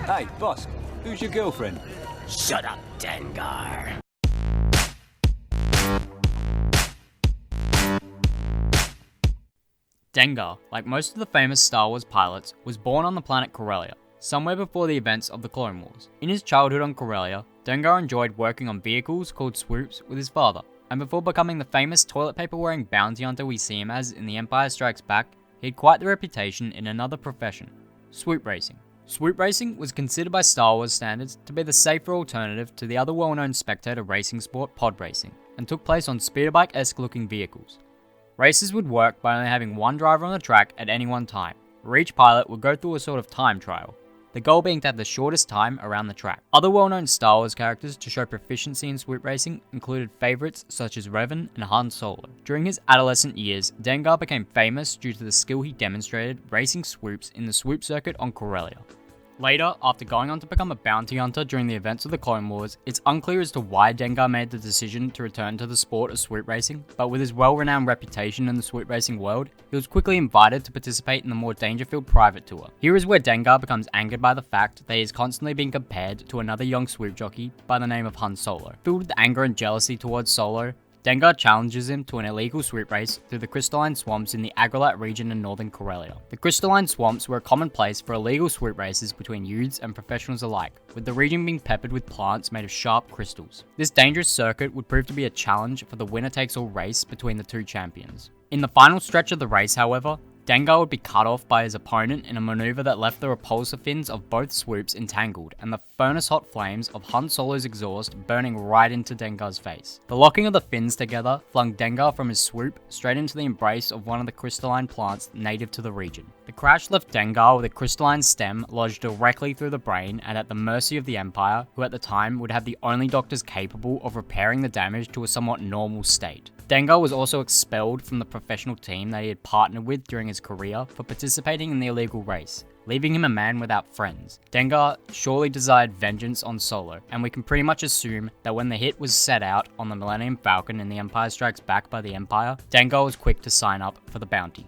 Hey, boss, who's your girlfriend? Shut up, Dengar. Dengar, like most of the famous Star Wars pilots, was born on the planet Corellia, somewhere before the events of the Clone Wars. In his childhood on Corellia, Dengar enjoyed working on vehicles called swoops with his father, and before becoming the famous toilet paper wearing bounty hunter we see him as in The Empire Strikes Back, he had quite the reputation in another profession: swoop racing. Swoop racing was considered by Star Wars standards to be the safer alternative to the other well-known spectator racing sport pod racing, and took place on speeder bike-esque looking vehicles. Races would work by only having one driver on the track at any one time, where each pilot would go through a sort of time trial, the goal being to have the shortest time around the track. Other well-known Star Wars characters to show proficiency in swoop racing included favourites such as Revan and Han Solo. During his adolescent years, Dengar became famous due to the skill he demonstrated racing swoops in the swoop circuit on Corellia. Later, after going on to become a bounty hunter during the events of the Clone Wars, it's unclear as to why Dengar made the decision to return to the sport of swoop racing, but with his well-renowned reputation in the swoop racing world, he was quickly invited to participate in the more danger-filled private tour. Here is where Dengar becomes angered by the fact that he is constantly being compared to another young swoop jockey by the name of Han Solo. Filled with anger and jealousy towards Solo, Dengar challenges him to an illegal swoop race through the crystalline swamps in the Agrilat region in northern Corellia. The crystalline swamps were a common place for illegal swoop races between youths and professionals alike, with the region being peppered with plants made of sharp crystals. This dangerous circuit would prove to be a challenge for the winner-takes-all race between the two champions. In the final stretch of the race, however, Dengar would be cut off by his opponent in a maneuver that left the repulsor fins of both swoops entangled and the furnace-hot flames of Han Solo's exhaust burning right into Dengar's face. The locking of the fins together flung Dengar from his swoop straight into the embrace of one of the crystalline plants native to the region. The crash left Dengar with a crystalline stem lodged directly through the brain and at the mercy of the Empire, who at the time would have the only doctors capable of repairing the damage to a somewhat normal state. Dengar was also expelled from the professional team that he had partnered with during his career for participating in the illegal race, leaving him a man without friends. Dengar surely desired vengeance on Solo, and we can pretty much assume that when the hit was set out on the Millennium Falcon in The Empire Strikes Back by the Empire, Dengar was quick to sign up for the bounty.